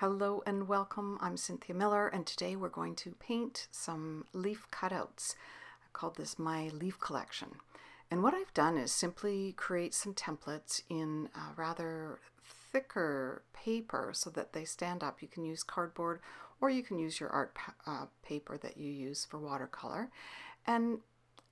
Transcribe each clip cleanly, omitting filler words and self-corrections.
Hello and welcome. I'm Cynthia Miller, and today we're going to paint some leaf cutouts. I called this my leaf collection. And what I've done is simply create some templates in rather thicker paper so that they stand up. You can use cardboard or you can use your art paper that you use for watercolor. And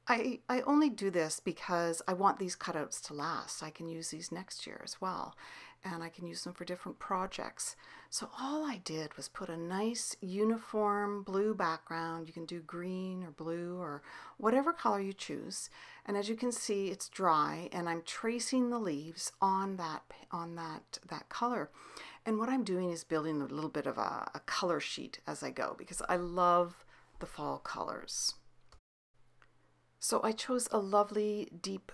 I only do this because I want these cutouts to last. I can use these next year as well, and I can use them for different projects. So all I did was put a nice uniform blue background. You can do green or blue or whatever color you choose. And as you can see, it's dry, and I'm tracing the leaves on that color. And what I'm doing is building a little bit of a color sheet as I go, because I love the fall colors. So I chose a lovely deep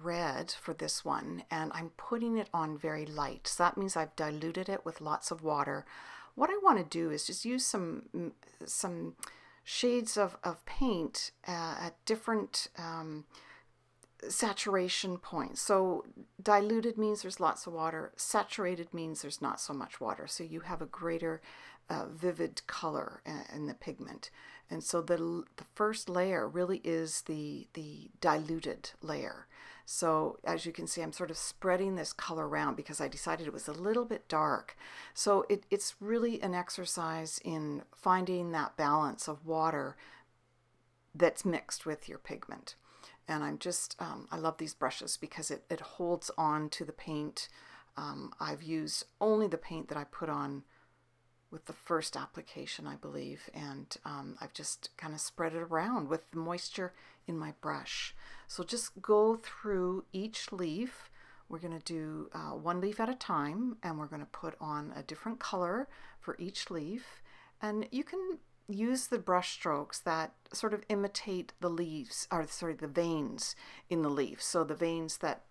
red for this one, and I'm putting it on very light. So that means I've diluted it with lots of water. What I want to do is just use some shades of paint at different saturation points. So diluted means there's lots of water. Saturated means there's not so much water. So you have a greater vivid color in the pigment. And so the first layer really is the diluted layer. So as you can see, I'm sort of spreading this color around because I decided it was a little bit dark. So it's really an exercise in finding that balance of water that's mixed with your pigment. And I'm just, I love these brushes because it holds on to the paint. I've used only the paint that I put on with the first application, I believe, and I've just kind of spread it around with the moisture in my brush. So just go through each leaf. We're going to do one leaf at a time, and we're going to put on a different color for each leaf. And you can use the brush strokes that sort of imitate the leaves, or sorry, the veins in the leaf. So the veins that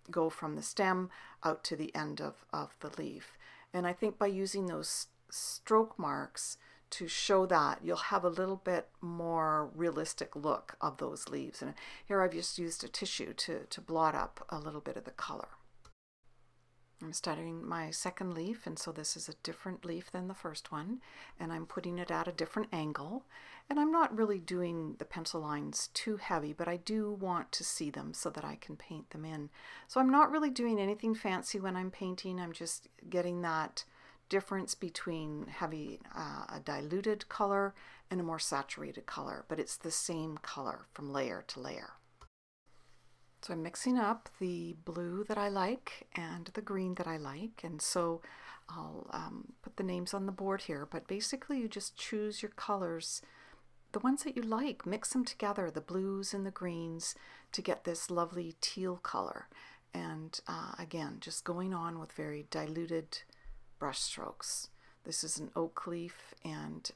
go from the stem out to the end of the leaf. And I think by using those stroke marks to show that, you'll have a little bit more realistic look of those leaves. And here I've just used a tissue to blot up a little bit of the color. I'm starting my second leaf, and so this is a different leaf than the first one, and I'm putting it at a different angle. And I'm not really doing the pencil lines too heavy, but I do want to see them so that I can paint them in. So I'm not really doing anything fancy when I'm painting. I'm just getting that difference between having a diluted color and a more saturated color, but it's the same color from layer to layer. So I'm mixing up the blue that I like and the green that I like, and so I'll put the names on the board here, but basically you just choose your colors, the ones that you like, mix them together, the blues and the greens, to get this lovely teal color. And again, just going on with very diluted brush strokes. This is an oak leaf, and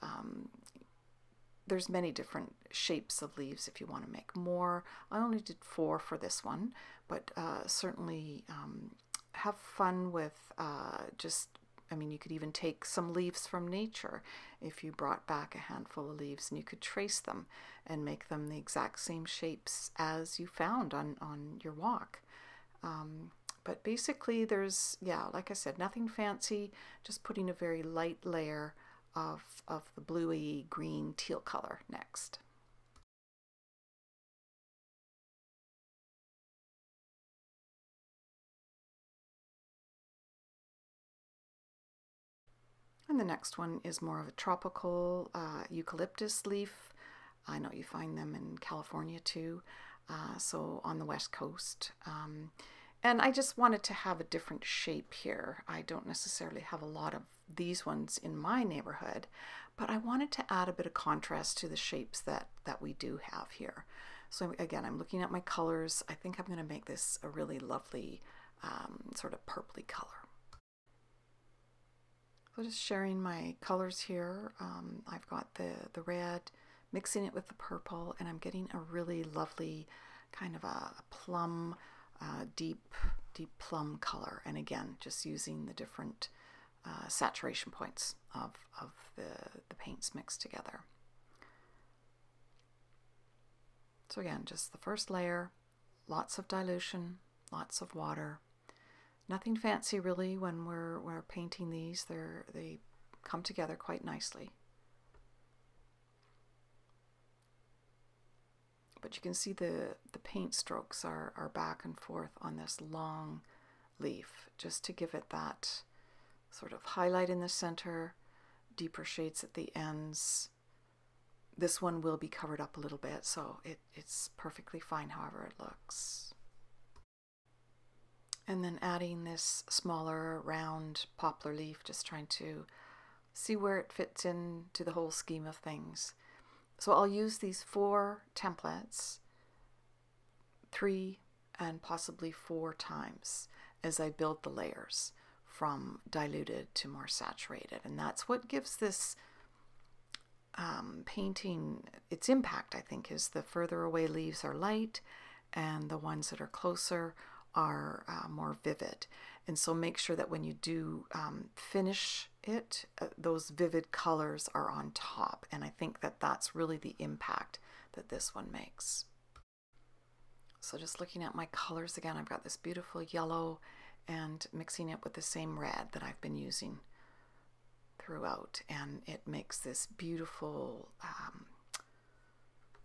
there's many different shapes of leaves if you want to make more. I only did 4 for this one, but certainly have fun with you could even take some leaves from nature if you brought back a handful of leaves, and you could trace them and make them the exact same shapes as you found on your walk. But basically there's, yeah, like I said, nothing fancy, just putting a very light layer of the bluey green teal color next. And the next one is more of a tropical eucalyptus leaf. I know you find them in California too, so on the West Coast. And I just wanted to have a different shape here. I don't necessarily have a lot of these ones in my neighborhood, but I wanted to add a bit of contrast to the shapes that we do have here. So again, I'm looking at my colors. I think I'm going to make this a really lovely sort of purpley color. So just sharing my colors here. I've got the red, mixing it with the purple, and I'm getting a really lovely kind of a plum, deep plum color. And again, just using the different saturation points of the paints mixed together. So again, just the first layer, lots of dilution, lots of water, Nothing fancy really when we're painting these. They come together quite nicely. But you can see the paint strokes are back and forth on this long leaf, just to give it that sort of highlight in the center, deeper shades at the ends. This one will be covered up a little bit, so it's perfectly fine however it looks. And then adding this smaller round poplar leaf, just trying to see where it fits into the whole scheme of things. So I'll use these 4 templates 3 and possibly 4 times as I build the layers from diluted to more saturated. And that's what gives this painting its impact, I think, is the further away leaves are light and the ones that are closer are more vivid. And so make sure that when you do finish it, those vivid colors are on top. And I think that that's really the impact that this one makes. So just looking at my colors again, I've got this beautiful yellow and mixing it with the same red that I've been using throughout. And it makes this beautiful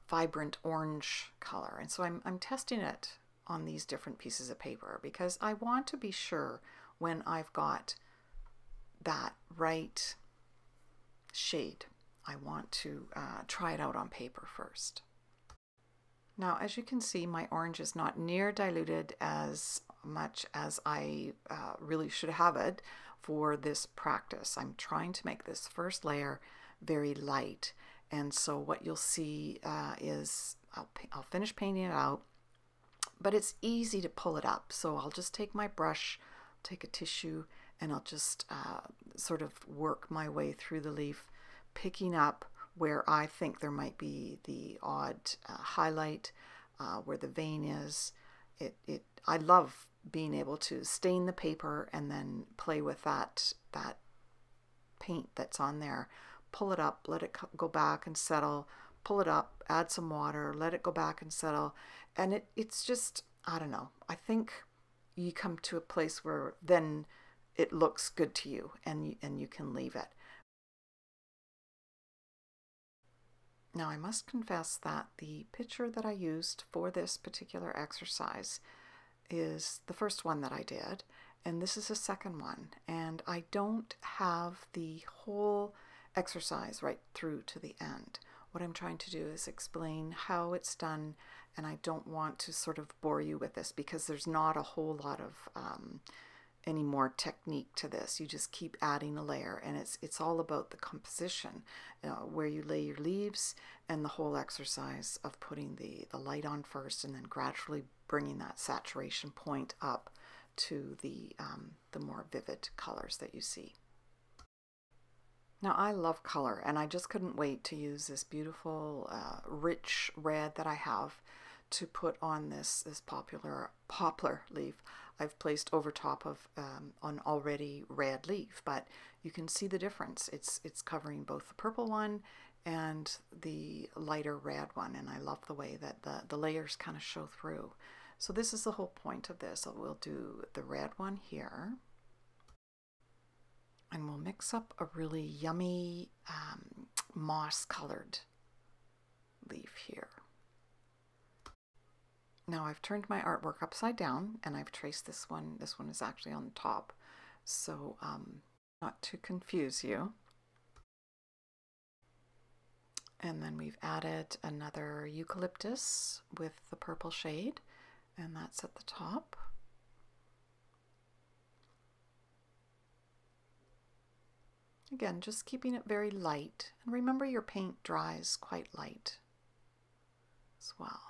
vibrant orange color. And so I'm testing it on these different pieces of paper because I want to be sure when I've got that right shade. I want to try it out on paper first. Now, as you can see, my orange is not near diluted as much as I really should have it for this practice. I'm trying to make this first layer very light, and so what you'll see is I'll finish painting it out, but it's easy to pull it up. So I'll just take my brush, take a tissue, and I'll just sort of work my way through the leaf, picking up where I think there might be the odd highlight, where the vein is. I love being able to stain the paper and then play with that paint that's on there. Pull it up, let it go back and settle, pull it up, add some water, let it go back and settle. And it's just, I don't know, I think you come to a place where then it looks good to you and you can leave it. Now I must confess that the picture that I used for this particular exercise is the first one that I did, and this is the second one, and I don't have the whole exercise right through to the end. What I'm trying to do is explain how it's done, and I don't want to sort of bore you with this because there's not a whole lot of any more technique to this. You just keep adding a layer, and it's all about the composition, where you lay your leaves, and the whole exercise of putting the light on first and then gradually bringing that saturation point up to the more vivid colors that you see. Now I love color, and I just couldn't wait to use this beautiful rich red that I have to put on this poplar leaf I've placed over top of an already red leaf. But you can see the difference. It's covering both the purple one and the lighter red one, and I love the way that the layers kind of show through. So this is the whole point of this. So we'll do the red one here, and we'll mix up a really yummy moss colored leaf here. Now I've turned my artwork upside down and I've traced this one. This one is actually on the top, so not to confuse you. And then we've added another eucalyptus with the purple shade, and that's at the top. Again, just keeping it very light. And remember, your paint dries quite light as well.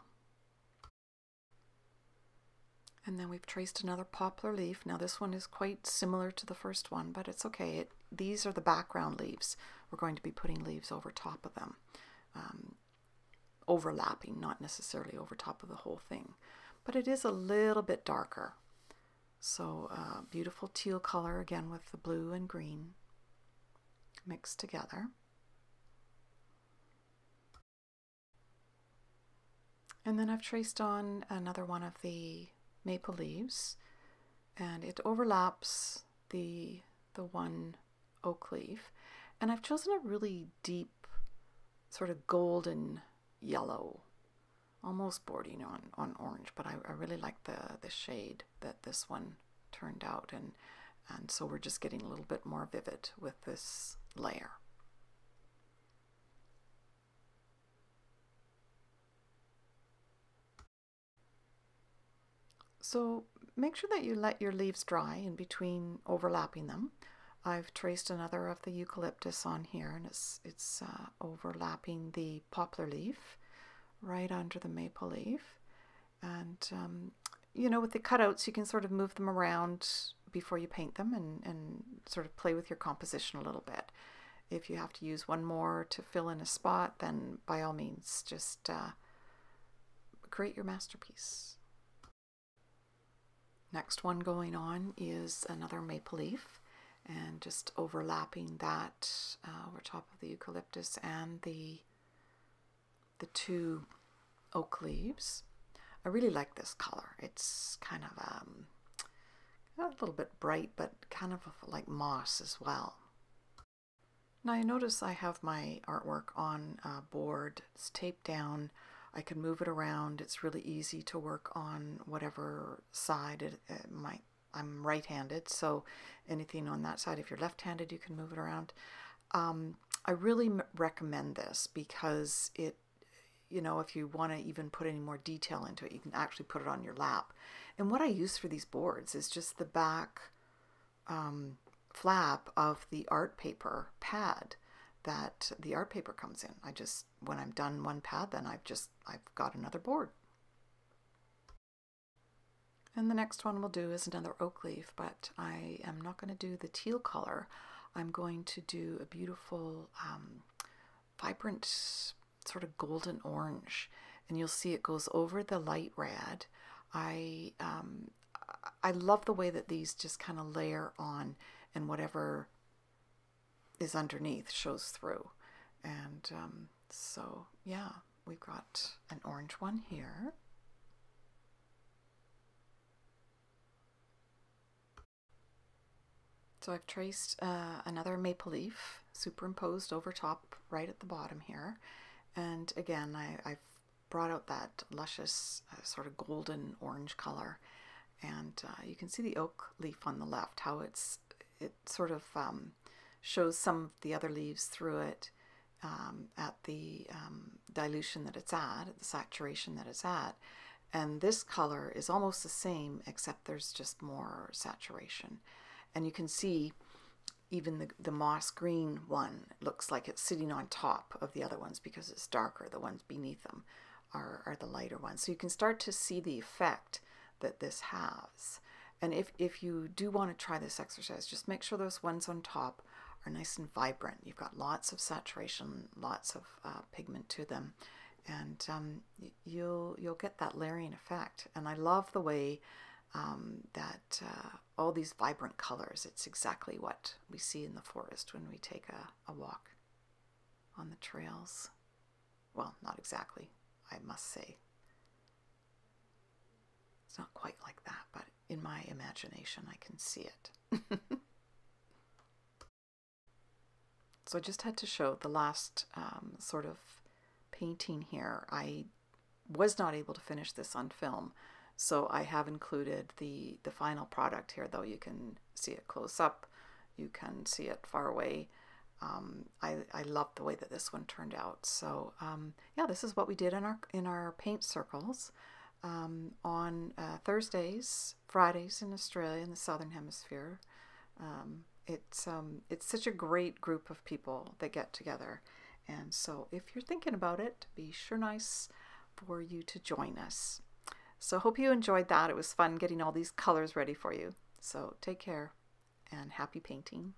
And then we've traced another poplar leaf. Now this one is quite similar to the first one, but it's okay. These are the background leaves. We're going to be putting leaves over top of them. Overlapping, not necessarily over top of the whole thing. But it is a little bit darker. So beautiful teal color again with the blue and green mixed together. And then I've traced on another one of the maple leaves, and it overlaps the one oak leaf. And I've chosen a really deep sort of golden yellow, almost bordering on orange, but I really like the shade that this one turned out, and so we're just getting a little bit more vivid with this layer. So make sure that you let your leaves dry in between overlapping them. I've traced another of the eucalyptus on here, and it's overlapping the poplar leaf right under the maple leaf. And you know, with the cutouts, you can sort of move them around before you paint them and sort of play with your composition a little bit. If you have to use one more to fill in a spot, then by all means, just create your masterpiece. Next one going on is another maple leaf, and just overlapping that over top of the eucalyptus and the two oak leaves. I really like this color. It's kind of a little bit bright, but kind of like moss as well. Now you notice I have my artwork on a board. It's taped down. I can move it around. It's really easy to work on whatever side it might. I'm right-handed, so anything on that side. If you're left-handed, you can move it around. I really recommend this because it, you know, if you want to even put any more detail into it, you can actually put it on your lap. And what I use for these boards is just the back flap of the art paper pad that the art paper comes in. I just, when I'm done one pad, then I've got another board. And the next one we'll do is another oak leaf, but I am not going to do the teal color. I'm going to do a beautiful, vibrant, sort of golden orange. And you'll see it goes over the light red. I love the way that these just kind of layer on, and whatever is underneath shows through. And so, yeah, we've got an orange one here. So I've traced another maple leaf superimposed over top right at the bottom here. And again, I've brought out that luscious sort of golden orange color. And you can see the oak leaf on the left, how it sort of shows some of the other leaves through it at the dilution that it's at the saturation that it's at. And this color is almost the same, except there's just more saturation. And you can see even the moss green one looks like it's sitting on top of the other ones because it's darker. The ones beneath them are the lighter ones. So you can start to see the effect that this has. And if you do want to try this exercise, just make sure those ones on top are nice and vibrant. You've got lots of saturation, lots of pigment to them, and you'll get that layering effect. And I love the way that all these vibrant colors, it's exactly what we see in the forest when we take a walk on the trails. Well, not exactly, I must say. It's not quite like that, but in my imagination I can see it. So I just had to show the last sort of painting here. I was not able to finish this on film, so I have included the final product here, though you can see it close up, you can see it far away. I love the way that this one turned out. So yeah, this is what we did in our paint circles on Thursdays, Fridays in Australia, in the Southern Hemisphere. It's such a great group of people that get together, and so if you're thinking about it, be sure nice for you to join us. So hope you enjoyed that. It was fun getting all these colors ready for you. So take care and happy painting.